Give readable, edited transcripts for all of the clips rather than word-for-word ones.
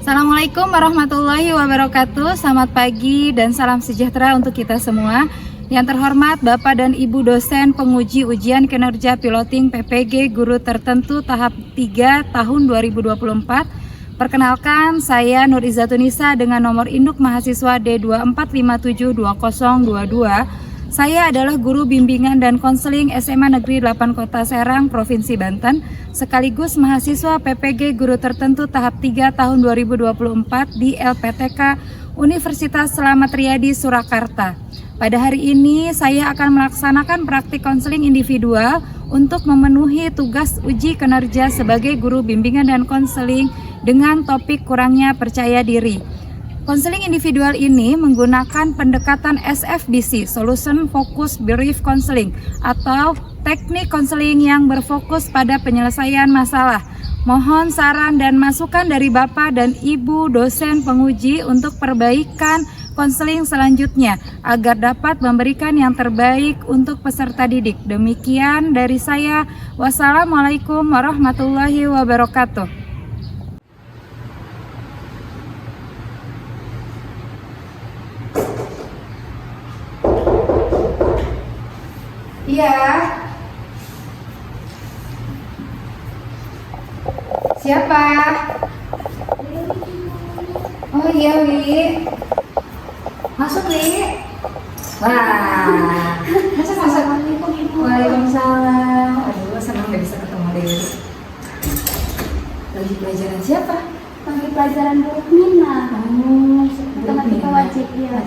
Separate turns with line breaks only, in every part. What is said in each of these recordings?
Assalamualaikum warahmatullahi wabarakatuh. Selamat pagi dan salam sejahtera untuk kita semua. Yang terhormat Bapak dan Ibu dosen penguji ujian kinerja piloting PPG guru tertentu tahap 3 tahun 2024. Perkenalkan, saya Nur Izzatunisa dengan nomor induk mahasiswa D24572022. Saya adalah guru bimbingan dan konseling SMA Negeri 8 Kota Serang, Provinsi Banten, sekaligus mahasiswa PPG guru tertentu tahap 3 tahun 2024 di LPTK Universitas Slamet Riyadi, Surakarta. Pada hari ini saya akan melaksanakan praktik konseling individual untuk memenuhi tugas uji kinerja sebagai guru bimbingan dan konseling dengan topik kurangnya percaya diri. Konseling individual ini menggunakan pendekatan SFBC, Solution Focused Brief Counseling, atau teknik konseling yang berfokus pada penyelesaian masalah. Mohon saran dan masukan dari Bapak dan Ibu dosen penguji untuk perbaikan konseling selanjutnya agar dapat memberikan yang terbaik untuk peserta didik. Demikian dari saya. Wassalamualaikum warahmatullahi wabarakatuh. Iya. Siapa? Oh iya, Wi. Masuk, Wi. Wah. Masuk. Waalaikumsalam. Aduh, senang gak bisa ketemu Dewi. Lagi pelajaran siapa?
Lagi pelajaran buruk Mina. Matematika wajib ya.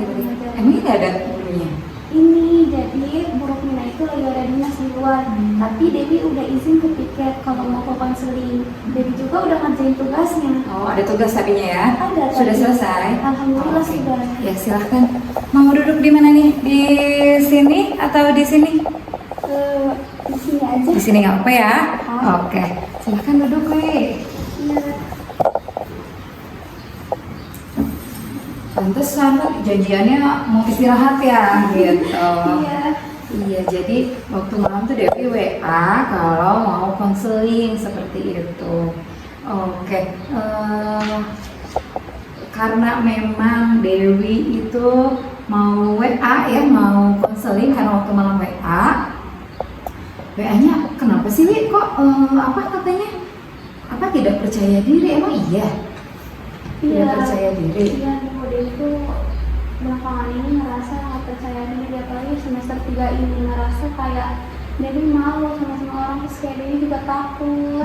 Emang ini ada gurunya?
Ini jadi buruk Mina itu lagi ada dinas di luar. Tapi Dewi udah izin ke piket kalau mau ke konseling. Dewi juga udah ngerjain tugasnya.
Oh, ada tugas tapinya ya?
Ada.
Sudah selesai?
Alhamdulillah
Oke.
sudah.
Ya, silahkan. Mau duduk di mana nih? Di sini atau di sini?
Di sini aja.
Di sini nggak apa ya?
Oh.
Oke. Silahkan duduk, Wi.
Iya.
Pantesan janjiannya mau istirahat ya, gitu.
Iya.
Iya, jadi waktu malam tuh Dewi WA kalau mau konseling seperti itu. Oke, karena memang Dewi itu mau WA ya, mau konseling karena waktu malam WA. WA-nya kenapa sih, Wi? Kok apa katanya? Apa tidak percaya diri? Emang iya? Tidak percaya diri.
Iya, Dewi itu belakangan ini ngerasa nggak percaya diri, apalagi semester 3 ini ngerasa kayak Dewi malu sama orang, terus kayak Dewi juga takut.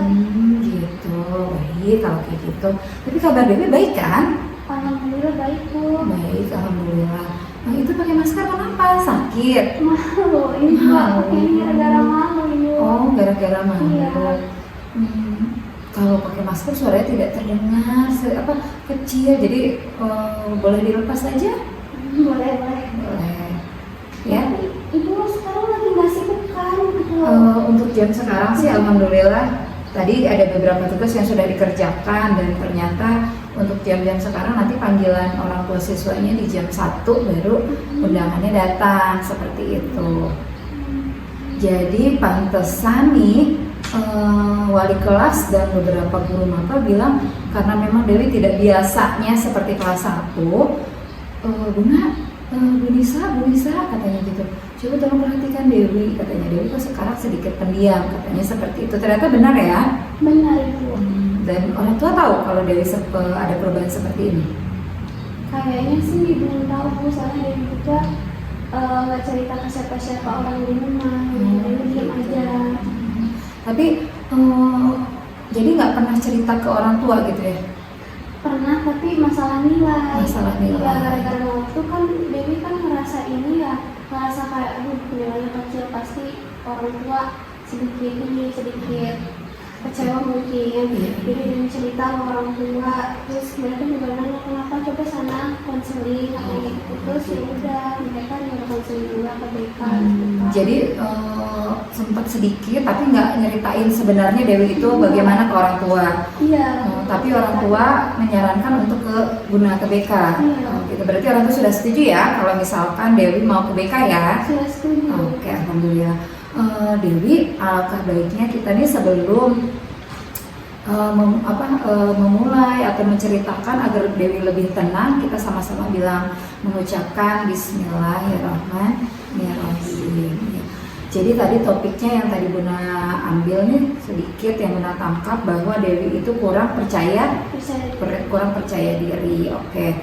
Gitu, baik kalau kayak gitu. Tapi kabar Dewi baik kan?
Alhamdulillah baik, Bu.
Baik, alhamdulillah. Nah, itu pakai masker kenapa? Sakit?
Malu, ini ini gara-gara malu, Ibu.
Oh, gara-gara malu.
Iya.
Kalau pakai masker suaranya tidak terdengar kecil, jadi boleh dilepas aja?
Boleh.
Boleh. Ya.
Tapi Ibu sekarang lagi nggak sibuk kan?
Untuk jam sekarang sih alhamdulillah tadi ada beberapa tugas yang sudah dikerjakan, dan ternyata untuk jam-jam sekarang nanti panggilan orang tua siswanya di jam 1 baru undangannya datang, seperti itu. Jadi pantesan nih wali kelas dan beberapa guru maba bilang karena memang Dewi tidak biasanya seperti kelas 1, Bu Nisa katanya gitu, coba tolong perhatikan Dewi, katanya Dewi kok sekarang sedikit pendiam, katanya seperti itu. Ternyata benar ya?
Benar, Ibu.
Dan orang tua tahu kalau Dewi ada perubahan seperti ini?
Kayaknya sih belum tahu, Bu, soalnya Dewi juga nggak cerita ke siapa-siapa orang di rumah. Dewi diam aja.
Tapi jadi nggak pernah cerita ke orang tua gitu ya?
Pernah, tapi masalah nilai.
Masalah nilai.
Ya, gara-gara waktu kan Dewi kan ngerasa ini ya, ngerasa kayak nilainya kecil, pasti orang tua sedikit kecewa mungkin. Jadi Dewi cerita sama orang tua, terus mereka juga nanya kenapa, coba sana konseling apa gitu. Terus ya udah, mereka juga konseling juga ke BK.
Jadi sempat sedikit tapi nggak nyeritain sebenarnya Dewi itu bagaimana ke orang tua.
Iya.
Tapi orang tua menyarankan untuk ke BK.
Iya.
Gitu. Berarti orang tua sudah setuju ya kalau misalkan Dewi mau ke BK ya?
Sudah setuju.
Oke, alhamdulillah. Dewi, alangkah baiknya kita nih sebelum memulai atau menceritakan agar Dewi lebih tenang, kita sama-sama bilang mengucapkan Bismillahirrahmanirrahim. Jadi tadi topiknya yang tadi Bunda ambil nih sedikit yang Bunda tangkap bahwa Dewi itu kurang percaya diri. Oke.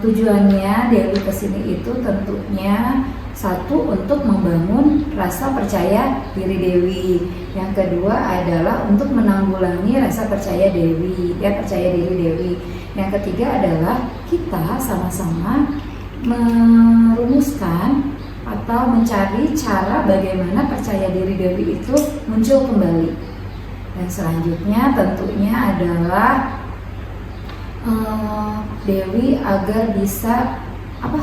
Tujuannya Dewi kesini itu tentunya satu untuk membangun rasa percaya diri Dewi. Yang kedua adalah untuk menanggulangi rasa percaya diri Dewi. Yang ketiga adalah kita sama-sama merumuskan atau mencari cara bagaimana percaya diri Dewi itu muncul kembali. Dan selanjutnya tentunya adalah Dewi agar bisa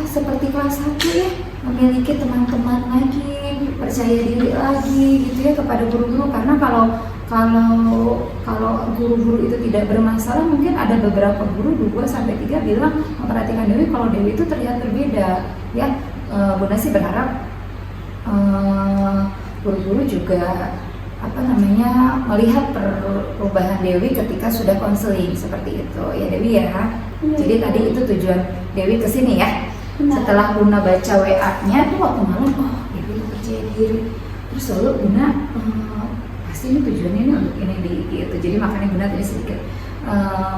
seperti kelas 1 ya, memiliki teman-teman lagi, percaya diri lagi gitu ya kepada guru-guru. Karena kalau guru-guru itu tidak bermasalah, mungkin ada beberapa guru 2-3 bilang memperhatikan Dewi kalau Dewi itu terlihat berbeda ya. Bunda sih berharap guru-guru juga melihat perubahan Dewi ketika sudah konseling seperti itu ya Dewi ya. Jadi tadi itu tujuan Dewi kesini ya. Setelah Bunda baca WA-nya tuh waktu malam, Dewi percaya diri. Terus lalu Bunda pasti ini tujuannya ini untuk ini gitu. Jadi makanya Bunda tadi sedikit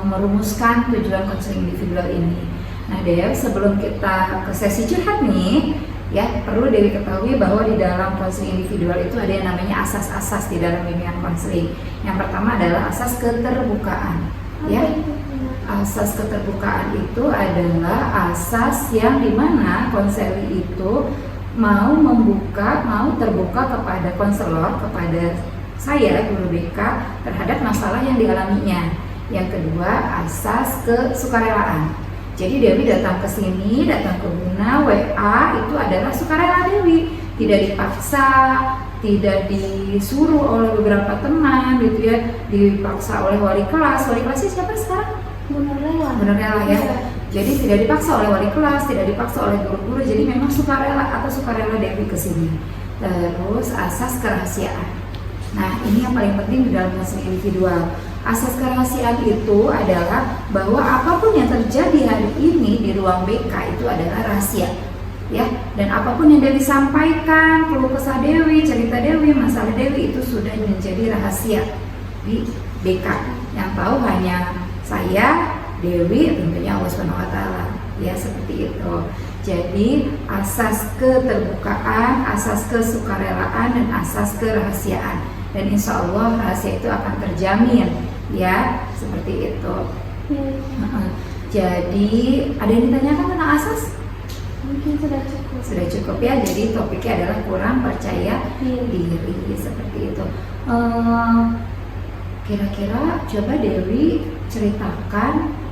merumuskan tujuan konseling individual ini. Nah Dewi, sebelum kita ke sesi curhat nih ya, perlu Dewi ketahui bahwa di dalam konseling individual itu ada yang namanya asas-asas di dalam bimbingan konseling. Yang pertama adalah asas keterbukaan ya. Asas keterbukaan itu adalah asas yang dimana konseli itu mau terbuka kepada konselor, kepada saya guru BK terhadap masalah yang dialaminya. Yang kedua, asas kesukarelaan. Jadi Dewi datang ke sini, datang ke Bunda, WA itu adalah sukarela Dewi, tidak dipaksa, tidak disuruh oleh beberapa teman gitu ya, dipaksa oleh wali kelas. Wali kelasnya siapa sekarang? Benar Lela ya. Jadi tidak dipaksa oleh wali kelas, tidak dipaksa oleh guru-guru. Jadi memang sukarela Dewi ke sini. Terus asas kerahasiaan. Nah ini yang paling penting di dalam konseling individual. Asas kerahasiaan itu adalah bahwa apapun yang terjadi hari ini di ruang BK itu adalah rahasia ya. Dan apapun yang Dewi sampaikan, keluh kesah Dewi, cerita Dewi, masalah Dewi itu sudah menjadi rahasia di BK. Yang tahu hanya saya, Dewi, tentunya Allah SWT ya, seperti itu. Jadi asas keterbukaan, asas kesukarelaan, dan asas kerahasiaan. Dan insya Allah rahasia itu akan terjamin ya, seperti itu. Jadi ada yang ditanyakan tentang asas?
Mungkin
Sudah cukup ya. Jadi topiknya adalah kurang percaya diri seperti itu. Kira-kira coba Dewi ceritakan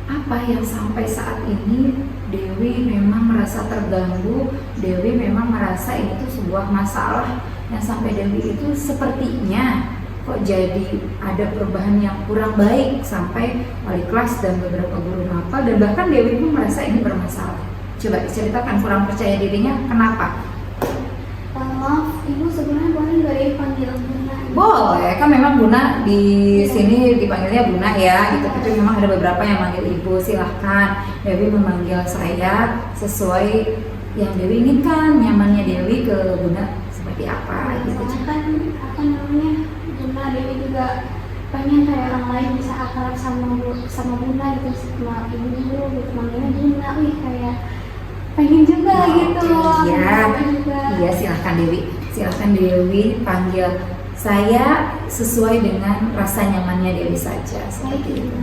apa yang sampai saat ini Dewi memang merasa terganggu, Dewi memang merasa ini tuh sebuah masalah yang sampai Dewi itu sepertinya kok jadi ada perubahan yang kurang baik sampai wali kelas dan beberapa guru mapel, dan bahkan Dewi pun merasa ini bermasalah. Coba diceritakan kurang percaya dirinya kenapa?
Maaf, Ibu sebenarnya boleh nggak dipanggil Bunda?
Boleh, kan memang Bunda di sini dipanggilnya Bunda ya, gitu. Tapi memang ada beberapa yang manggil Ibu, silahkan. Dewi memanggil saya sesuai yang Dewi inginkan, nyamannya Dewi ke Bunda seperti apa gitu.
Soalnya kan Bunda Dewi juga pengen kayak orang lain bisa akrab sama Bunda gitu, sama Ibu dulu gitu, manggilnya Bunda, kayak pengen juga gitu.
Iya, silahkan Dewi panggil saya sesuai dengan rasa nyamannya Dewi saja, seperti itu.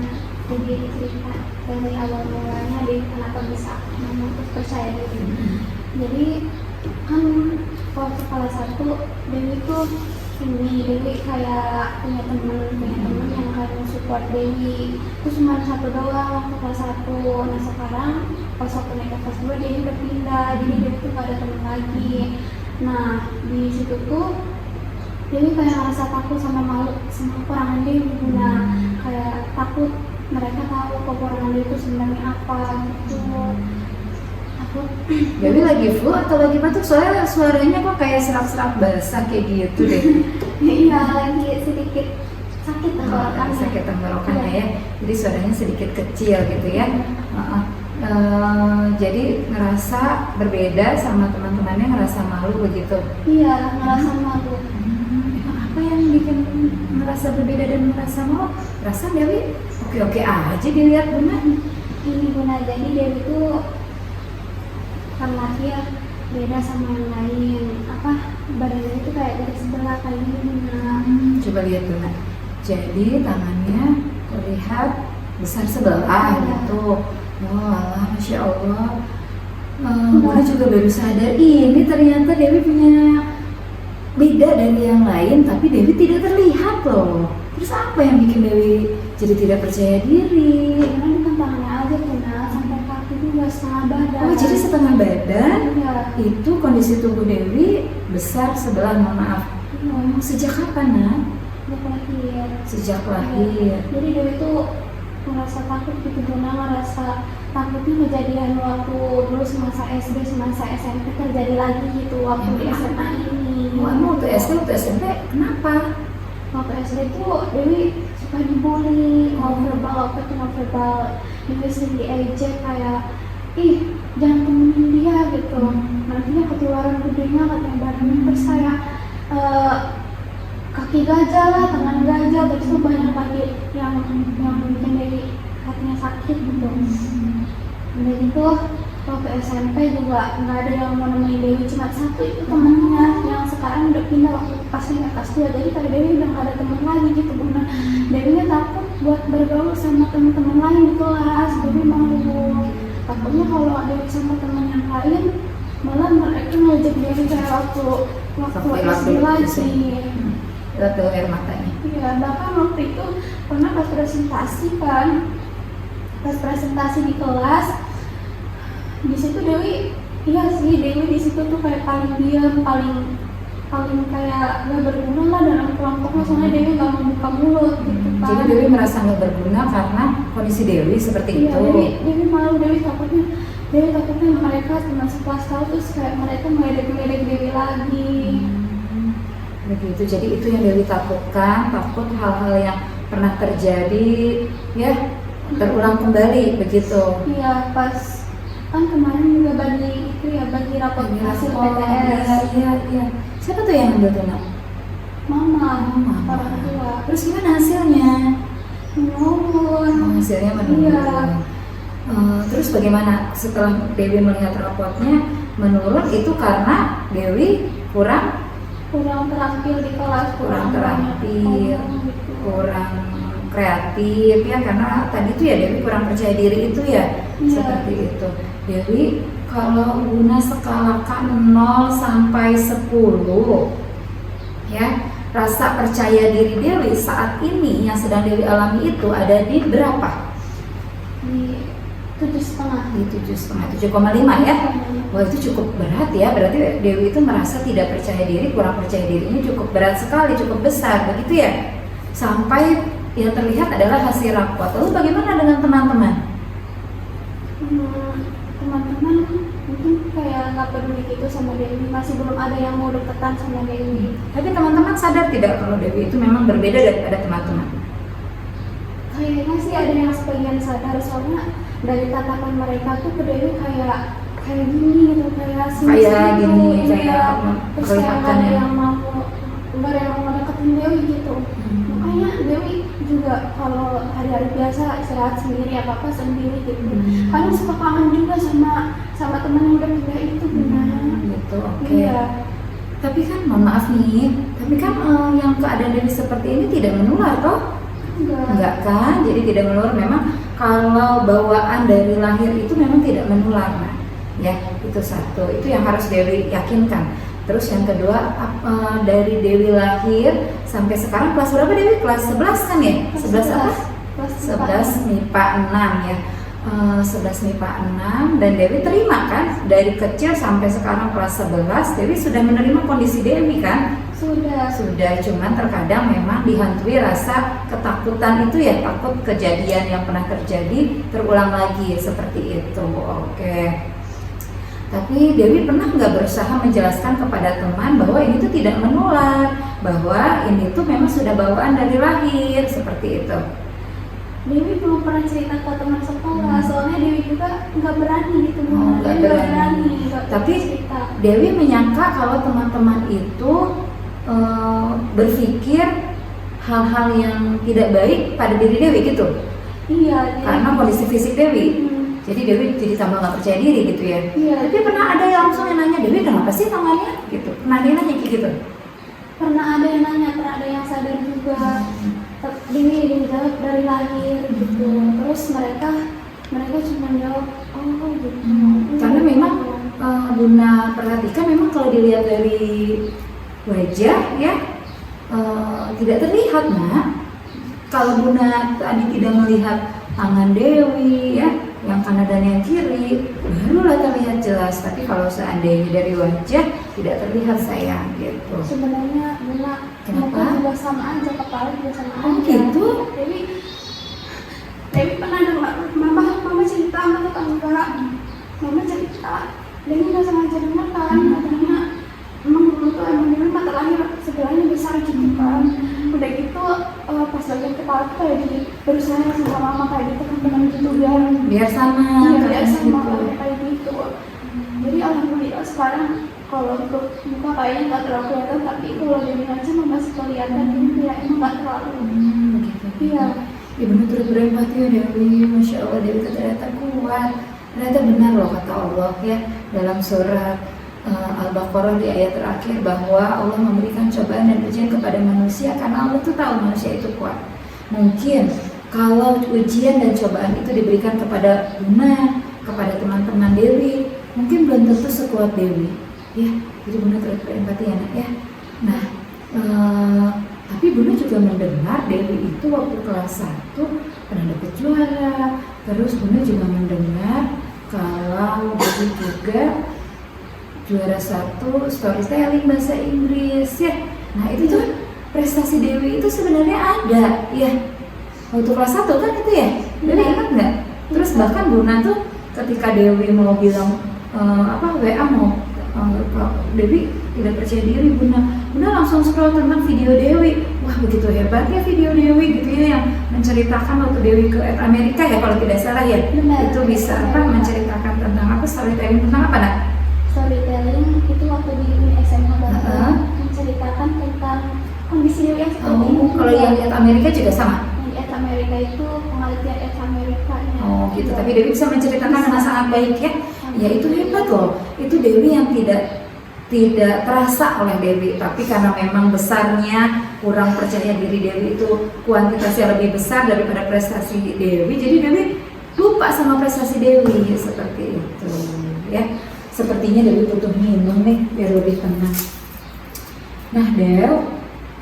Jadi cerita dari awal mulanya Dewi kenapa bisa memutus percaya diri. Jadi kan waktu kelas 1 Dewi tuh Dewi kayak punya teman yang kayak support Dewi. Terus cuma satu doang waktu kelas 1. Nah sekarang pas waktu naik ke kelas 2 Dewi udah pindah, jadi Dewi tuh gak ada teman lagi. Nah di situ tuh Dewi kayak ngerasa takut sama malu sama kekurangan Dewi. Nah kayak takut mereka tahu kekurangan Dewi itu sebenarnya apa gitu. Takut.
Dewi lagi flu atau lagi batuk? Soalnya suaranya kok kayak serak-serak basah kayak gitu deh.
Iya, lagi sedikit sakit lah. tenggorokannya.
sakit tenggorokannya ya. Jadi suaranya sedikit kecil gitu ya. Jadi ngerasa berbeda sama teman-temannya, ngerasa malu begitu.
Iya, ngerasa malu.
Apa yang bikin merasa berbeda dan merasa malu? Rasa Dewi oke-oke aja dilihat Bunda.
Ini Bunda, jadi Dewi itu karena dia beda sama yang lain, badannya itu kayak dari sebelah kayak gini Bunda.
Coba lihat Bunda. Jadi tangannya terlihat besar sebelah gitu. Wah, Masya Allah. Bunda juga baru sadar ini ternyata Dewi punya beda dari yang lain, tapi Dewi tidak terlihat loh. Terus apa yang bikin Dewi jadi tidak percaya diri?
Karena bukan tangannya aja Bunda, sampai kaki juga setengah badan.
Oh, jadi setengah badan?
Iya.
Itu kondisi tubuh Dewi besar sebelah, mohon maaf. Sejak kapan, Nak?
Lahir.
Sejak lahir.
Jadi Dewi tuh merasa takut gitu Bunda, ngerasa takutnya kejadian waktu dulu semasa SD, semasa SMP terjadi lagi gitu waktu di SMA ini.
Oh, emang waktu SD, waktu SMP kenapa?
Waktu SD tuh Dewi suka dibully, verbal, Dewi sering diejek kayak, ih jangan temenin dia gitu. Nantinya ketularan gedenya, katanya badannya terus kayak kaki gajah lah, tangan gajah, terus tuh banyak lagi yang bikin Dewi hatinya sakit gitu. Udah gitu waktu SMP juga nggak ada yang mau nemenin Dewi, cuma satu itu temennya yang sekarang udah pindah waktu pas kelas 2, jadi kayak Dewi udah nggak ada temen lagi gitu Bunda. Dewinya takut buat bergaul sama teman-teman lain di kelas, Dewi malu. Takutnya kalau Dewi sama teman yang lain malah mereka ngajak Dewi kayak waktu SD lagi.
Lihat tuh air matanya.
Iya, bahkan waktu itu pernah pas presentasi di kelas, di situ Dewi di situ tuh kayak paling diam, paling kayak gak berguna lah dalam kelompoknya, soalnya Dewi gak mau buka mulut gitu kan.
Jadi Dewi merasa gak berguna karena kondisi Dewi seperti
Iya,
itu.
Dewi malu, Dewi takutnya mereka teman sekelas tahu terus kayak mereka meledek Dewi lagi.
Begitu, jadi itu yang Dewi takutkan, takut hal-hal yang pernah terjadi ya terulang kembali begitu.
Iya, pas kan kemarin juga bagi rapot hasil PTS.
Iya. Siapa tuh yang ambil tuh, Nak?
Mama, orang tua.
Terus gimana hasilnya?
Menurun.
Hasilnya menurun.
Iya.
Terus bagaimana setelah Dewi melihat rapotnya menurun, itu karena Dewi kurang
terampil di kelas,
kurang kreatif ya, karena tadi itu ya Dewi kurang percaya diri itu ya.
Iya.
Seperti itu. Dewi, kalau Bunda skalakan 0 sampai 10 ya, rasa percaya diri Dewi saat ini yang sedang Dewi alami itu ada di berapa?
Di 7,5.
Di 7,5 ya. Wah, itu cukup berat ya, berarti Dewi itu merasa tidak percaya diri, kurang percaya dirinya cukup berat sekali, cukup besar begitu ya. Sampai yang terlihat adalah hasil rapot. Lalu bagaimana dengan teman-teman?
Teman-teman mungkin kayak nggak peduli gitu sama Dewi, masih belum ada yang mau deketan sama Dewi.
Tapi teman-teman sadar tidak kalau Dewi itu memang berbeda daripada teman-teman?
Kayaknya sih ada yang sebagian sadar, soalnya dari tatapan mereka tuh ke Dewi kayak gini gitu, kayak
gini,
terus kayak nggak ada yang mau deketin Dewi gitu. Makanya Dewi juga kalau hari-hari biasa istirahat sendiri, apa sendiri gitu. Kadang suka kangen juga sama teman yang udah pindah itu benar.
Gitu, oke.
Iya.
Tapi kan mohon maaf nih, yang keadaan Dewi seperti ini tidak menular toh? Enggak kan? Jadi tidak menular. Memang kalau bawaan dari lahir itu memang tidak menular, nah. Ya, itu satu. Itu yang harus Dewi yakinkan. Terus yang kedua, dari Dewi lahir sampai sekarang kelas berapa Dewi? Kelas 11 kan ya? 11 apa?
Kelas
11 MIPA 6 ya. 11 MIPA 6, dan Dewi terima kan? Dari kecil sampai sekarang kelas 11, Dewi sudah menerima kondisi Dewi kan? Sudah, cuman terkadang memang dihantui rasa ketakutan itu ya, takut kejadian yang pernah terjadi terulang lagi seperti itu. Oke. Tapi Dewi pernah nggak berusaha menjelaskan kepada teman bahwa ini tuh tidak menular, bahwa ini tuh memang sudah bawaan dari lahir, seperti itu.
Dewi belum pernah cerita ke teman sekolah, soalnya Dewi juga nggak berani gitu.
Nggak berani. Tapi
cerita.
Dewi menyangka kalau teman-teman itu berpikir hal-hal yang tidak baik pada diri Dewi gitu.
Iya.
Karena kondisi fisik Dewi. Jadi Dewi jadi tambah nggak percaya diri gitu ya.
Iya.
Tapi pernah ada yang langsung yang nanya, Dewi kenapa sih tangannya gitu? Pernah dia nanya kayak gitu?
Pernah ada yang nanya, pernah ada yang sadar juga. Dewi jawab dari lahir gitu. Terus mereka cuma jawab, oh gitu.
Karena memang Bunda perhatikan memang kalau dilihat dari wajah ya tidak terlihat nak. Kalau Bunda tadi tidak melihat tangan Dewi ya, yang kanan dan yang kiri, barulah terlihat jelas. Tapi kalau seandainya dari wajah tidak terlihat sayang gitu.
Sebenarnya Bunda
Kenapa?
juga sama aja, kepala juga sama
Oh
aja.
gitu?
Dewi pernah dengar mama cerita sama tetangga. Mama cerita, Dewi nggak sengaja dengar kan, katanya emang dulu tuh Dewi mata lahir sebelahnya besar gitu kan. Udah gitu pas bagian kepala tuh kayak berusaha sama mama kayak gitu kan, teman gitu
Biar sama.
biar sama
gitu.
kayak gitu. Jadi alhamdulillah sekarang kalau untuk muka kayaknya nggak terlalu kelihatan, tapi kalau Dewi aja masih kelihatan ini ya emang nggak terlalu.
Begitu.
Iya.
Ibu turut berempati ya Dewi, Masya Allah Dewi ternyata kuat. Ternyata benar loh kata Allah ya dalam surat Al-Baqarah di ayat terakhir bahwa Allah memberikan cobaan dan ujian kepada manusia karena Allah tuh tahu manusia itu kuat. Mungkin kalau ujian dan cobaan itu diberikan kepada Bunda, kepada teman-teman Dewi, mungkin belum tentu sekuat Dewi. Ya, jadi Bunda terus berempati ya nak ya. Nah, tapi Bunda juga mendengar Dewi itu waktu kelas 1 pernah dapat juara. Terus Bunda juga mendengar kalau Dewi juga juara 1 storytelling bahasa Inggris ya. Nah itu tuh prestasi Dewi itu sebenarnya ada ya. Waktu kelas 1 kan itu ya. Dewi ingat nggak? Terus bahkan Bunda tuh ketika Dewi mau bilang WA mau Dewi tidak percaya diri, Bunda langsung scroll tentang video Dewi. Wah begitu hebatnya video Dewi gitu ya, yang menceritakan waktu Dewi ke Amerika ya kalau tidak salah ya.
Benar.
Itu bisa menceritakan tentang apa, storytelling tentang apa nak?
Storytelling itu waktu di SMA Banten menceritakan tentang kondisi Dewi yang seperti ini.
Kalau yang lihat Amerika juga sama?
Yang di Amerika itu penelitian Amerika ya.
Oh gitu, tapi Dewi bisa menceritakan dengan sangat baik ya. Ya itu hebat loh. Itu Dewi yang tidak terasa oleh Dewi, tapi karena memang besarnya kurang percaya diri Dewi itu kuantitasnya lebih besar daripada prestasi Dewi, jadi Dewi lupa sama prestasi Dewi seperti itu ya. Sepertinya Dewi butuh minum nih biar lebih tenang. Nah Dew,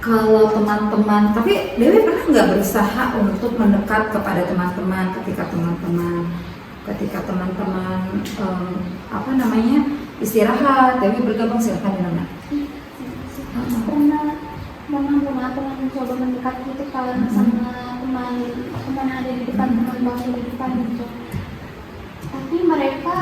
kalau teman-teman, tapi Dewi pernah nggak berusaha untuk mendekat kepada teman-teman ketika teman-teman istirahat, Dewi bergabung, silakan Nona.
Pernah mencoba mendekat gitu kan sama teman ada di depan, teman bangsa di depan gitu. Tapi mereka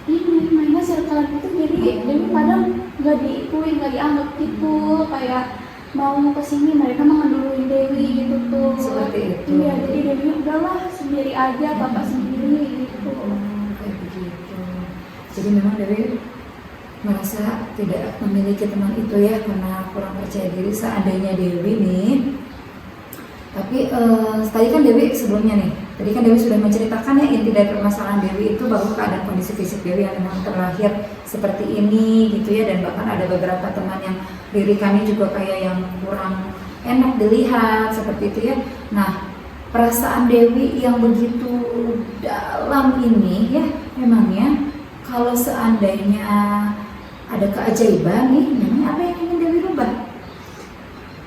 ini mainnya circle gitu, jadi Dewi kadang nggak diikuin, nggak dianggap gitu, kayak mau kesini mereka mengandalkan Dewi gitu tuh.
Seperti itu.
Iya, jadi Dewi udahlah sendiri aja, bapak sendiri gitu.
Kayak begitu. Jadi memang Dewi merasa tidak memiliki teman itu ya karena kurang percaya diri. Seandainya Dewi nih, tapi tadi kan Dewi sebelumnya nih, tadi kan Dewi sudah menceritakan ya inti dari permasalahan Dewi itu bahwa keadaan kondisi fisik Dewi yang memang terlahir seperti ini gitu ya, dan bahkan ada beberapa teman yang lirikannya juga kayak yang kurang enak dilihat seperti itu ya. Nah perasaan Dewi yang begitu dalam ini ya, memangnya kalau seandainya ada keajaiban nih, memang apa yang ingin Dewi rubah?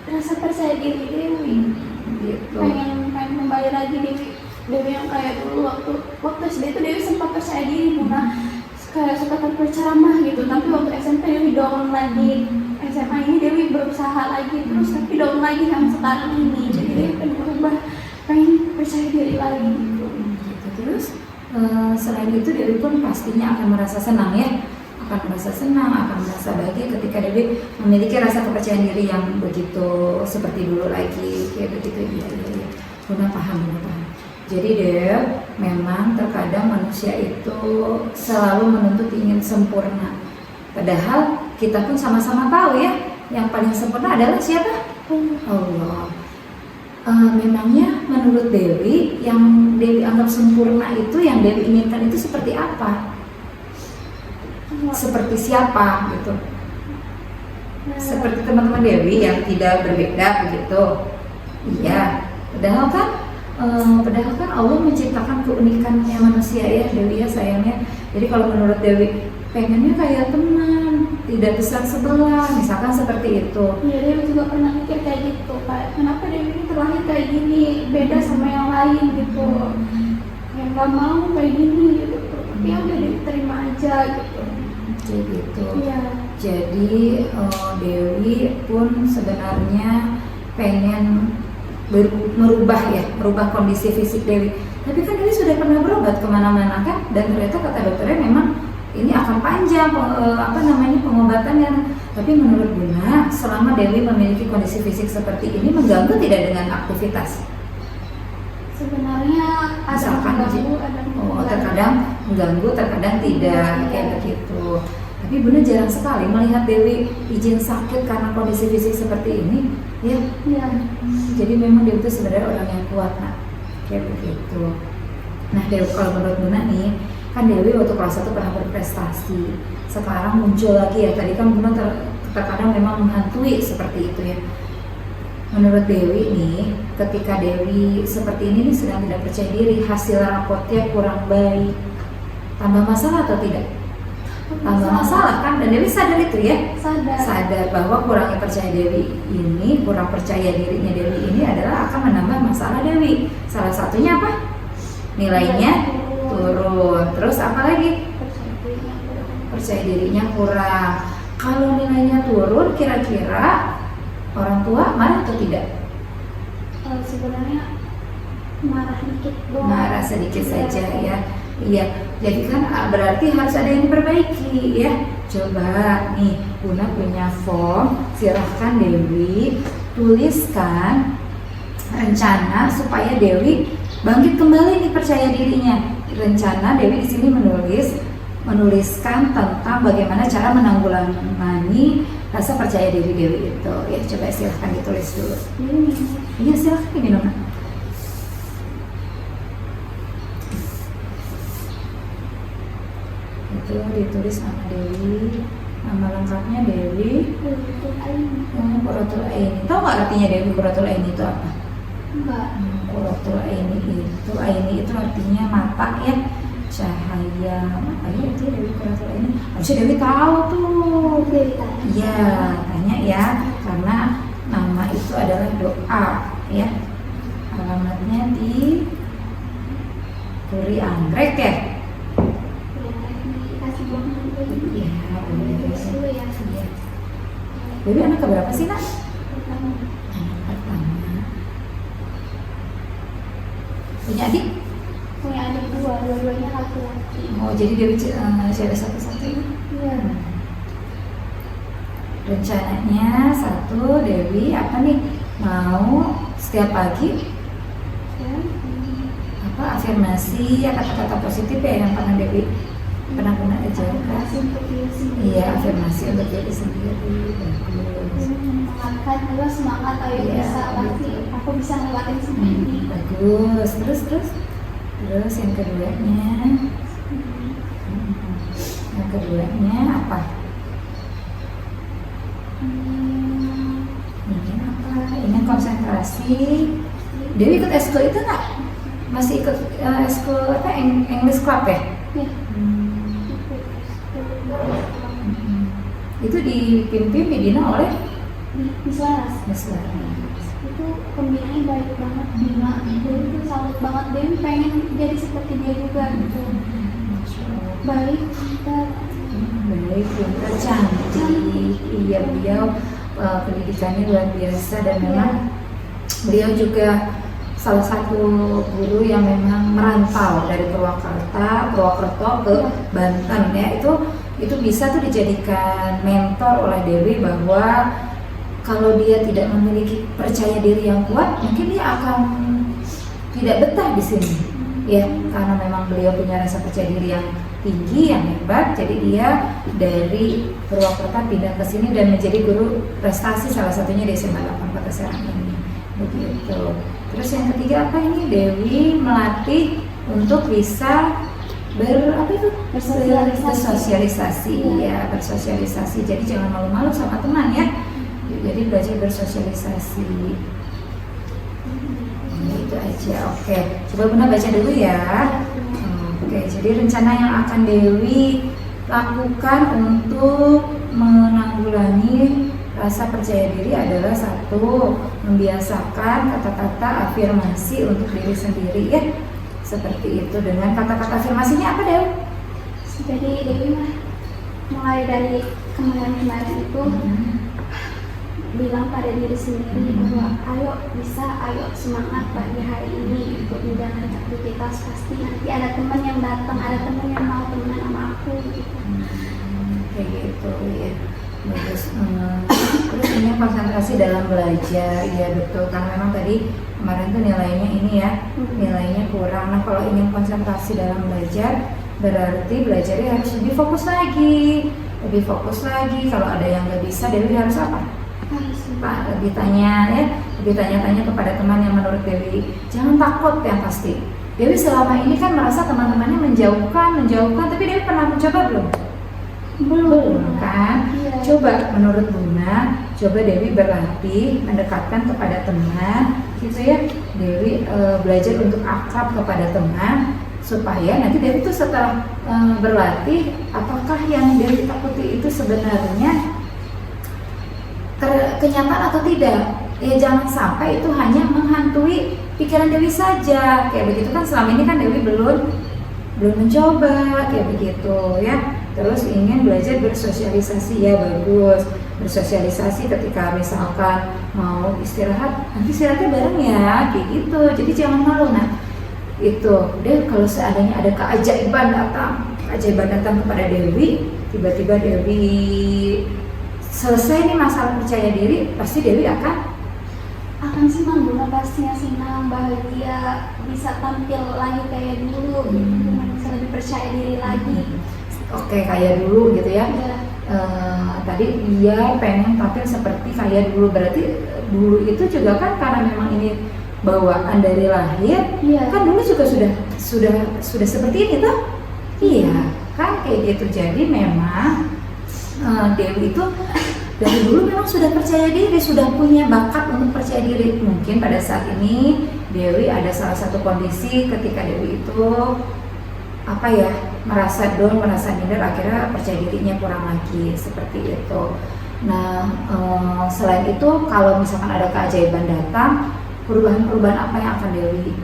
Rasa percaya diri Dewi.
Gitu.
pengen kembali lagi Dewi yang kayak dulu waktu SD itu Dewi sempat percaya diri, kayak suka berceramah gitu, tapi waktu SMP Dewi down lagi, SMA ini Dewi berusaha lagi terus tapi down lagi yang sekarang ini, jadi Dewi pengen berubah, pengen percaya diri lagi gitu.
Terus selain itu Dewi pun pastinya akan merasa senang ya akan merasa senang, akan merasa bahagia ketika Dewi memiliki rasa kepercayaan diri yang begitu seperti dulu lagi, kayak begitu. Iya. Bunda paham. Jadi memang terkadang manusia itu selalu menuntut ingin sempurna. Padahal kita pun sama-sama tahu ya, yang paling sempurna adalah siapa? Allah. Memangnya menurut Dewi, yang Dewi anggap sempurna itu, yang Dewi inginkan itu seperti apa? Seperti siapa gitu? Seperti teman-teman Dewi yang tidak berbeda begitu. Iya. Padahal kan Allah menciptakan keunikannya manusia ya Dewi ya sayangnya. Jadi kalau menurut Dewi pengennya kayak teman, tidak besar sebelah, misalkan seperti itu.
Iya, Dewi juga pernah mikir kayak gitu, Pak. Kenapa Dewi ini terlahir kayak gini, beda sama yang lain gitu. Yang gak mau kayak gini gitu. Tapi ya udah Dewi terima aja gitu.
Kayak gitu.
Iya.
Jadi Dewi pun sebenarnya pengen merubah kondisi fisik Dewi. Tapi kan Dewi sudah pernah berobat kemana-mana kan, dan ternyata kata dokternya memang ini akan panjang pengobatannya. Tapi menurut Bunda, selama Dewi memiliki kondisi fisik seperti ini, mengganggu tidak dengan aktivitas?
Sebenarnya ada mengganggu,
terkadang mengganggu, terkadang tidak, kayak begitu. Tapi Bunda jarang sekali melihat Dewi izin sakit karena kondisi fisik seperti ini, ya. Jadi memang Dewi itu sebenarnya orang yang kuat, nak, kayak begitu. Nah, Dewi, kalau menurut Bunda nih, kan Dewi waktu kelas 1 pernah berprestasi. Sekarang muncul lagi ya, tadi kan Bunda terkadang memang menghantui seperti itu ya. Menurut Dewi nih, ketika Dewi seperti ini nih sedang tidak percaya diri, hasil rapotnya kurang baik, tambah masalah atau tidak? Tambah masalah kan, dan Dewi sadar itu ya? Sadar bahwa kurangnya percaya Dewi ini, kurang percaya dirinya Dewi ini adalah akan menambah masalah Dewi. Salah satunya apa? Nilainya turun. Terus apa lagi? Percaya dirinya kurang. Kalau nilainya turun, kira-kira orang tua marah atau tidak?
Sebenarnya marah dikit doang.
Marah sedikit saja ya. Iya, jadi kan berarti harus ada yang diperbaiki ya. Coba nih, Bunda punya form, silahkan Dewi tuliskan rencana supaya Dewi bangkit kembali nih percaya dirinya. Rencana Dewi di sini menuliskan tentang bagaimana cara menanggulangi rasa percaya diri Dewi itu. Ya, coba silahkan ditulis dulu. Iya, silahkan diminum. Itu ditulis nama Dewi, nama lengkapnya Dewi Qurratul Aini. Tahu nggak artinya Dewi Qurratul Aini itu apa?
Enggak.
Qurratul Aini itu artinya mata ya, cahaya mata ya, itu Dewi Qurratul Aini. Harusnya Dewi tahu tuh. Iya, tanya ya, karena nama itu adalah doa ya. Alamatnya di Puri Anggrek ya. Dewi anak keberapa sih, Nak? Anak pertama. Punya adik?
Punya adik dua-duanya laki-laki.
Oh, jadi Dewi cewek satu-satunya?
Iya.
Rencananya satu, Dewi apa nih? Mau setiap pagi afirmasi ya, kata-kata positif ya yang pernah Dewi pernah ajarkan. Iya, afirmasi untuk diri sendiri. Bagus.
Semangat, semangat, ayo bisa, pasti aku bisa ngelewatin semua ini.
Bagus. Terus yang keduanya. Yang keduanya apa? Ini apa? Ini konsentrasi. Dewi ikut eskul itu nggak? Masih ikut eskul apa? English Club ya?
Iya.
Itu dipimpin dibina oleh
Miss Laras. Itu pembinanya baik banget, Bima. Dewi itu salut banget, Dewi pengen jadi seperti dia juga gitu. Baik, pintar,
cantik. Iya, beliau pendidikannya luar biasa, dan memang beliau juga salah satu guru yang memang merantau dari Purwokerto ke Banten ya. Itu itu bisa tuh dijadikan mentor oleh Dewi, bahwa kalau dia tidak memiliki percaya diri yang kuat, mungkin dia akan tidak betah di sini, ya, karena memang beliau punya rasa percaya diri yang tinggi, yang hebat. Jadi dia dari Purwakarta pindah ke sini dan menjadi guru prestasi, salah satunya di SMA 8 Kota Serang ini, begitu. Terus yang ketiga apa ini? Dewi melatih untuk bisa bersosialisasi, ya, bersosialisasi. Jadi jangan malu-malu sama teman, ya. Jadi belajar bersosialisasi. Itu aja. Oke, coba Bunda baca dulu ya. Oke, jadi rencana yang akan Dewi lakukan untuk menanggulangi rasa percaya diri adalah: 1, membiasakan kata-kata afirmasi untuk diri sendiri, ya. Seperti itu. Dengan kata-kata afirmasinya apa, Dewi?
Jadi Dewi mulai dari kemarin-kemarin itu bilang pada diri sendiri bahwa ayo bisa, ayo semangat pagi hari ini untuk menjalani aktivitas. Pasti nanti ada teman yang datang, ada teman yang mau teman sama aku gitu.
Kayak gitu, ya. Bagus. Terus ini konsentrasi dalam belajar, ya betul. Karena memang tadi kemarin tuh nilainya ini, ya, nilainya kurang. Nah, kalau ingin konsentrasi dalam belajar, berarti belajarnya harus lebih fokus lagi. Kalau ada yang nggak bisa, Dewi harus apa? Pak, lebih tanya-tanya kepada teman yang menurut Dewi. Jangan takut, yang pasti. Dewi selama ini kan merasa teman-temannya menjauhkan, tapi Dewi pernah mencoba belum? Belum kan?
Iya.
Coba menurut Bunda, coba Dewi berlatih mendekatkan kepada teman, gitu ya. Dewi belajar untuk akrab kepada teman, supaya nanti Dewi tuh setelah berlatih, apakah yang Dewi takuti itu sebenarnya kenyataan atau tidak. Ya jangan sampai itu hanya menghantui pikiran Dewi saja. Kayak begitu kan selama ini kan Dewi belum mencoba kayak begitu, ya. Terus ingin belajar bersosialisasi, ya bagus. Bersosialisasi ketika misalkan mau istirahat, nanti istirahatnya bareng, ya, kayak gitu. Jadi jangan malu. Nah, itu deh, kalau seandainya ada keajaiban datang kepada Dewi, tiba-tiba Dewi selesai nih masalah percaya diri, pasti Dewi akan
senang. Bunda pastinya senang, bahagia, bisa tampil lagi kayak dulu, bisa lebih percaya diri lagi.
Oke, kayak dulu gitu, ya. Tadi dia pengen tampil seperti kayak dulu, berarti dulu itu juga kan karena memang ini bawaan dari lahir, kan dulu juga sudah seperti ini tuh, iya kan, kayak gitu. Jadi memang Dewi itu dari dulu memang sudah percaya diri, sudah punya bakat untuk percaya diri. Mungkin pada saat ini Dewi ada salah satu kondisi ketika Dewi itu merasa down, merasa minder, akhirnya percaya dirinya kurang lagi, seperti itu. Nah, selain itu kalau misalkan ada keajaiban datang, perubahan-perubahan apa yang akan Dewi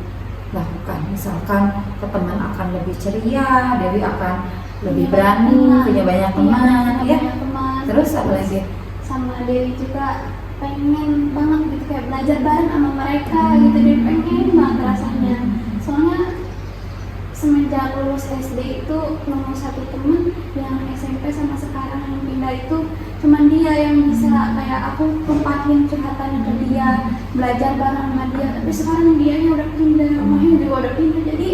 lakukan? Misalkan ke teman akan lebih ceria, Dewi akan lebih berani, punya banyak teman, ya. Terus apa lagi?
Sama Dewi juga pengen banget gitu kayak belajar bareng sama mereka gitu. Dewi pengen banget rasanya. Soalnya semenjak lulus SD itu nemu satu temen yang SMP sama sekarang yang pindah itu cuman dia yang bisa kayak aku tumpahin curhatannya ke dia, belajar bareng sama dia. Tapi sekarang dianya udah pindah, rumahnya juga udah pindah, jadi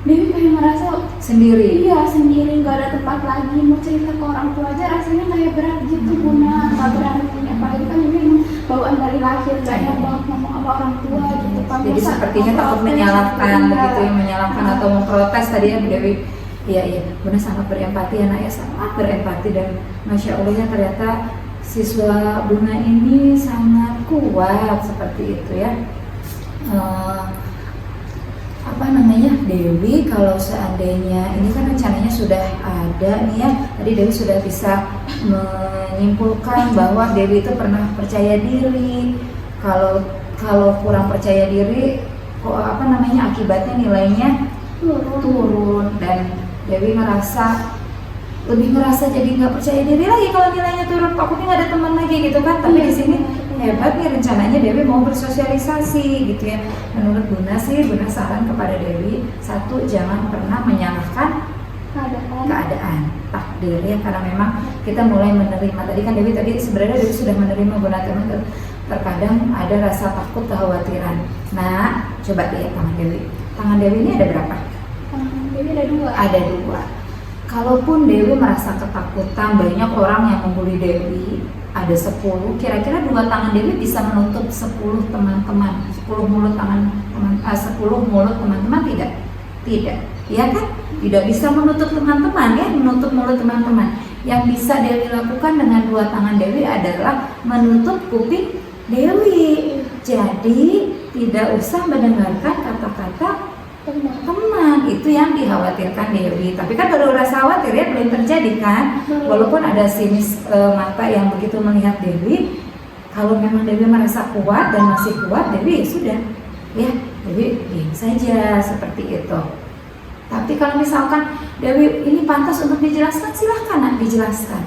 Dewi kayak merasa
sendiri.
Iya, sendiri, nggak ada tempat lagi. Mau cerita ke orang tua aja rasanya kayak berat gitu, Bunda. Nggak berani, apalagi kan ini bawaan dari lahir, kayak banget ngomong sama orang tua gitu.
Jadi sepertinya takut menyalahkan gitu, ya, menyalahkan atau memprotes tadi, ya, Dewi. Iya, Bunda sangat berempati, anaknya sangat berempati, dan Masya Allah, ya, ternyata siswa Bunda ini sangat kuat seperti itu, ya. Dewi, kalau seandainya ini kan rencananya sudah ada nih, ya. Tadi Dewi sudah bisa menyimpulkan bahwa Dewi itu pernah percaya diri. Kalau kurang percaya diri, akibatnya nilainya turun, dan Dewi lebih ngerasa jadi nggak percaya diri lagi kalau nilainya turun. Takutnya nggak ada teman lagi gitu kan. Tapi di sini hebat nih, rencananya Dewi mau bersosialisasi gitu, ya. Menurut Bunda sih, Bunda saran kepada Dewi, 1, jangan pernah menyalahkan keadaan takdir ya, karena memang kita mulai menerima. Tadi kan Dewi sebenarnya Dewi sudah menerima Bunda, terkadang ada rasa takut, kekhawatiran. Nah, coba lihat tangan Dewi. Tangan Dewi ini ada berapa?
Tangan Dewi ada 2.
Ada 2. Kalaupun Dewi merasa ketakutan, banyak orang yang membuli Dewi, ada 10, kira-kira 2 tangan Dewi bisa menutup 10 teman-teman, 10 mulut teman-teman tidak? Tidak, ya kan? Tidak bisa menutup teman-teman ya, menutup mulut teman-teman. Yang bisa Dewi lakukan dengan 2 tangan Dewi adalah menutup kuping Dewi. Jadi tidak usah mendengarkan kata-kata teman, itu yang dikhawatirkan Dewi. Tapi kan baru rasa khawatir ya, belum terjadi kan. Walaupun ada sinis mata yang begitu melihat Dewi, kalau memang Dewi merasa kuat dan masih kuat, Dewi sudah ya, Dewi diam saja seperti itu. Tapi kalau misalkan Dewi ini pantas untuk dijelaskan, silahkan dijelaskan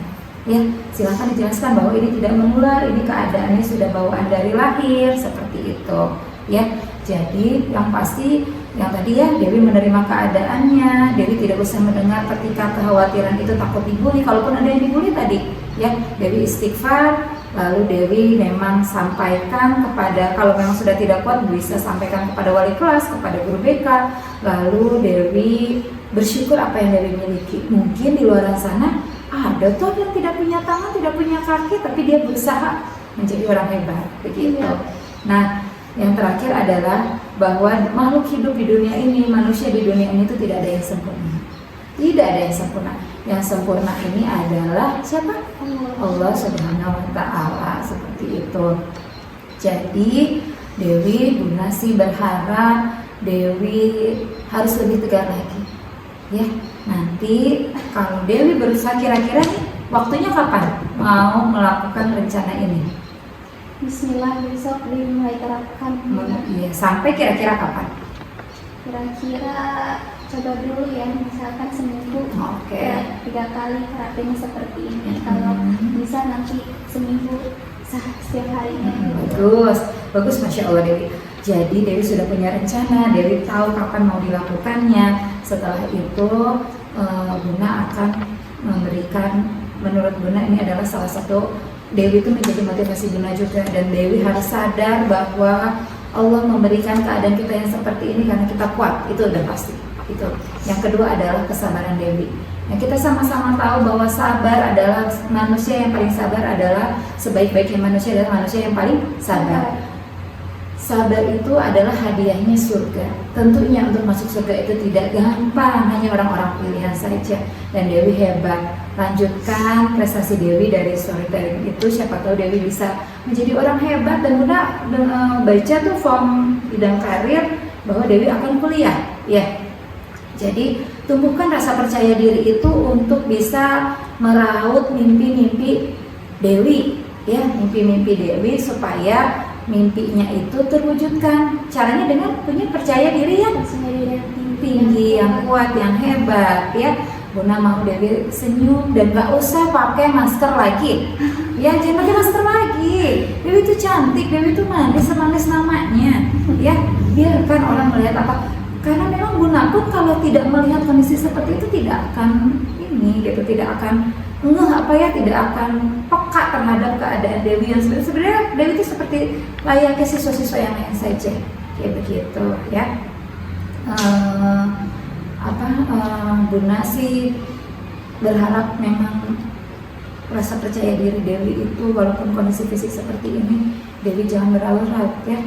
ya, silahkan dijelaskan bahwa ini tidak menular, ini keadaannya sudah bawaan dari lahir seperti itu ya. Jadi yang pasti yang tadi ya, Dewi menerima keadaannya, Dewi tidak usah mendengar ketika kekhawatiran itu takut dibully. Kalaupun ada yang dibully tadi ya, Dewi istighfar, lalu Dewi memang sampaikan kepada, kalau memang sudah tidak kuat bisa sampaikan kepada wali kelas, kepada guru BK. Lalu Dewi bersyukur apa yang Dewi miliki. Mungkin di luar sana ada tuh yang tidak punya tangan, tidak punya kaki, tapi dia berusaha menjadi orang hebat begitu. Nah, yang terakhir adalah bahwa makhluk hidup di dunia ini, manusia di dunia ini itu tidak ada yang sempurna. Tidak ada yang sempurna. Yang sempurna ini adalah siapa? Allah Subhanahu wa Ta'ala, seperti itu. Jadi Dewi Bunda sih berharap Dewi harus lebih tegar lagi ya. Nanti kalau Dewi berusaha, kira-kira nih waktunya kapan mau melakukan rencana ini?
Bismillah, besok dimulai terapkan.
Iya, sampai kira-kira kapan?
Kira-kira coba dulu ya, misalkan seminggu.
Oke.
3 kali terapin seperti ini. Kalau bisa nanti seminggu setiap harinya.
Bagus, Masya Allah Dewi. Jadi Dewi sudah punya rencana, Dewi tahu kapan mau dilakukannya. Setelah itu Bunda akan memberikan, menurut Bunda ini adalah salah satu, Dewi itu menjadi motivasi Bunda juga. Dan Dewi harus sadar bahwa Allah memberikan keadaan kita yang seperti ini karena kita kuat, itu udah pasti. Itu. Yang kedua adalah kesabaran Dewi. Nah, kita sama-sama tahu bahwa sabar adalah, manusia yang paling sabar adalah, sebaik-baiknya manusia adalah manusia yang paling sabar. Sabar itu adalah hadiahnya surga. Tentunya untuk masuk surga itu tidak gampang, hanya orang-orang pilihan saja. Dan Dewi hebat. Lanjutkan prestasi Dewi dari storytelling itu, siapa tahu Dewi bisa menjadi orang hebat. Dan Bunda baca tuh form bidang karir bahwa Dewi akan kuliah ya. Jadi tumbuhkan rasa percaya diri itu untuk bisa meraut mimpi-mimpi Dewi ya, mimpi-mimpi Dewi supaya mimpinya itu terwujudkan. Caranya dengan punya percaya diri yang tinggi, yang kuat, yang hebat ya. Bunda mau Dewi senyum dan gak usah pakai masker lagi ya, jangan pakai masker lagi. Dewi itu cantik, Dewi itu manis namanya ya. Biarkan orang melihat apa, karena memang Bunda pun kalau tidak melihat kondisi seperti itu tidak akan ini gitu, tidak akan tidak akan peka terhadap keadaan Dewi yang sebenarnya Dewi itu seperti layaknya siswa-siswa yang lain saja kayak begitu ya. Bunda sih berharap memang rasa percaya diri Dewi itu walaupun kondisi fisik seperti ini, Dewi jangan berlarut-larut ya,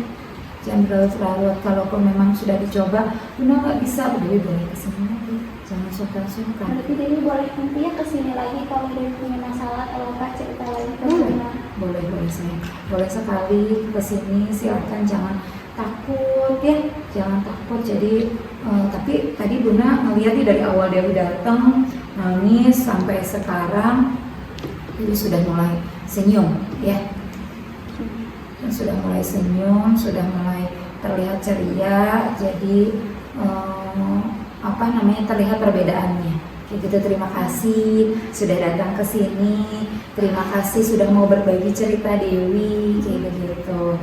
jangan berlarut-larut. Kalaupun memang sudah dicoba, Bunda nggak bisa, Dewi boleh kesini lagi, jangan sungkan-sungkan.
Berarti Dewi boleh nantinya kesini lagi kalau Dewi punya masalah atau apa, cerita lagi ke Bunda.
Boleh sayang, boleh sekali kesini, silakan, jangan takut ya, jangan takut. Jadi tapi tadi Bunda melihat dari awal Dewi datang nangis sampai sekarang Dewi sudah mulai senyum ya, sudah mulai senyum, sudah mulai terlihat ceria. Jadi terlihat perbedaannya kayak gitu. Terima kasih sudah datang ke sini, terima kasih sudah mau berbagi cerita Dewi kayak begitu.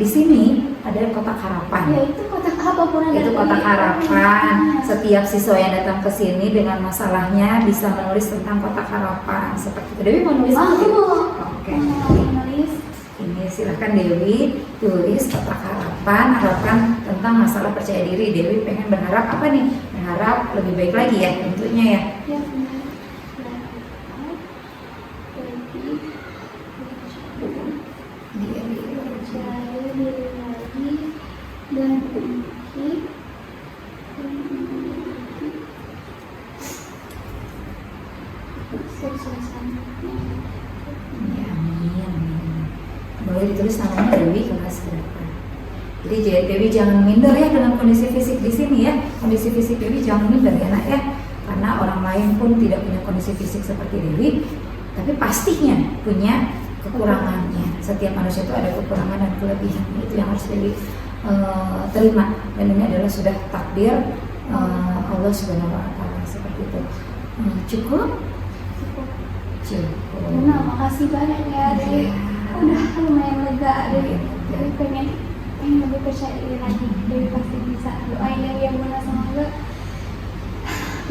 Di sini ada kotak harapan.
Ya, itu kotak apapun ada
Itu kotak harapan. Setiap siswa yang datang ke sini dengan masalahnya bisa menulis tentang kotak harapan seperti itu. Dewi mau nulis apa? Oke.
Menulis.
Ini silahkan Dewi tulis kotak harapan tentang masalah percaya diri. Dewi pengen berharap apa nih? Berharap lebih baik lagi ya tentunya ya.
Ya benar. Percaya diri lagi dan memiliki kesuksesan.
Ya, amin. Boleh ditulis namanya Dewi kelas berapa. Jadi Dewi jangan minder ya dengan kondisi fisik di sini ya. Kondisi fisik Dewi jangan minder ya nak ya. Karena orang lain pun tidak punya kondisi fisik seperti Dewi, tapi pastinya punya kekurangannya. Setiap manusia itu ada kekurangan dan kelebihan. Itu yang harus Dewi terima. Dan ini adalah sudah takdir Allah Subhanahu Wa Taala seperti itu. Cukup? Cukup.
Nah, makasih banyak ya, Dewi. Udah lumayan lega, Dewi. Dewi pengen lebih percaya diri lagi. Dewi pasti bisa. Doain Dewi yang benar, semoga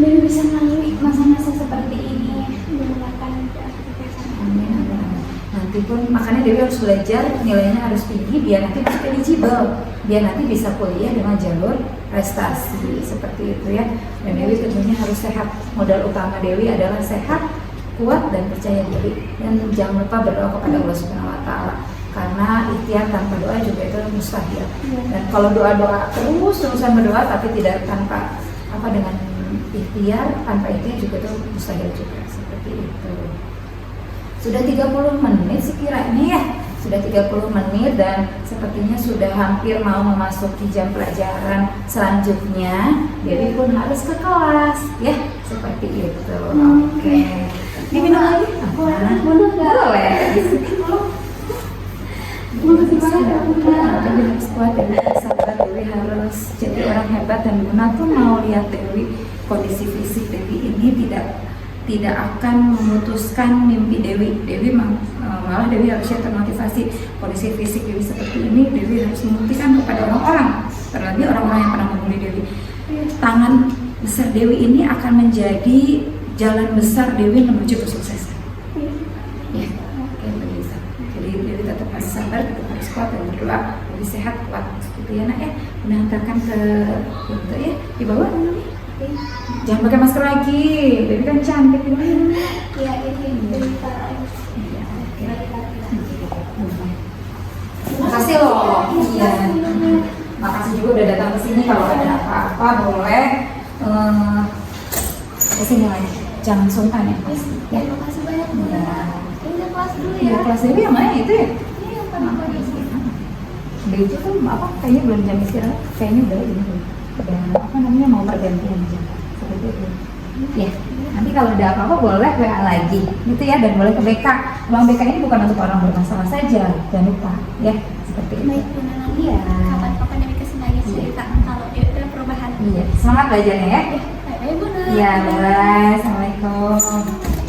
Dewi bisa melalui masa-masa seperti ini menggunakan kepercayaan.
Amin, amin. Nanti pun makanya Dewi harus belajar, nilainya harus tinggi biar nanti bisa eligible, biar nanti bisa kuliah dengan jalur prestasi seperti itu ya. Dan Dewi tentunya harus sehat. Modal utama Dewi adalah sehat, kuat dan percaya diri. Dan jangan lupa berdoa kepada Allah Subhanahu Wa Taala. Karena ikhtiar tanpa doa juga itu mustahil. Dan kalau doa-doa terus-terusan berdoa tapi tidak tanpa dengan ikhtiar, tanpa ikhtiar juga itu mustahil juga seperti itu. Sudah 30 menit sekiranya ya. Sudah 30 menit dan sepertinya sudah hampir mau memasuki jam pelajaran selanjutnya. Dewi pun harus ke kelas ya, seperti itu. Oke. Diminum lagi?
Boleh nggak?
Boleh.
Makasih banyak, Bunda.
Dewi harus kuat, Dewi harus sabar, Dewi harus jadi orang hebat. Dan Bunda tuh mau lihat Dewi, kondisi fisik Dewi ini tidak akan memutuskan mimpi Dewi. Malah Dewi harusnya termotivasi. Kondisi fisik Dewi seperti ini, Dewi harus membuktikan kepada orang-orang, terlebih orang-orang yang pernah membuli Dewi. Tangan besar Dewi ini akan menjadi jalan besar Dewi menuju kesuksesan. Ya, oke bisa. Jadi Dewi tetap harus sabar, tetap harus kuat dan berdoa, lebih sehat, kuat. Gitu ya nak ya. Bunda hantarkan ke pintu ya, di bawah. Jangan pakai masker lagi, Dewi kan cantik ini.
Ya, ini cerita.
Makasih loh. Iya. Makasih juga udah datang ke sini. Kalau ada apa-apa boleh ke sini lagi. Jangan sungkan ya, Mas. Ya.
Terima kasih banyak, Bunda. Ini kelas dulu
Ya,
ya.
kelas Dewi yang mana itu ya?
Iya, Pak.
Dewi itu tuh kayaknya belum jam istirahat. Kayaknya udah ini mau pergantian jam. Seperti itu. Ya. Nanti kalau ada apa-apa boleh WA lagi, gitu ya, dan boleh ke BK. Uang BK ini bukan untuk orang bermasalah saja, jangan lupa, ya, seperti itu.
Baik, Bunda, nanti
Iya.
kapan-kapan Dewi kesini lagi cerita kalau Dewi ada perubahan.
Iya, semangat belajarnya ya.
Bye-bye, Bunda.
Iya, bye. Assalamualaikum.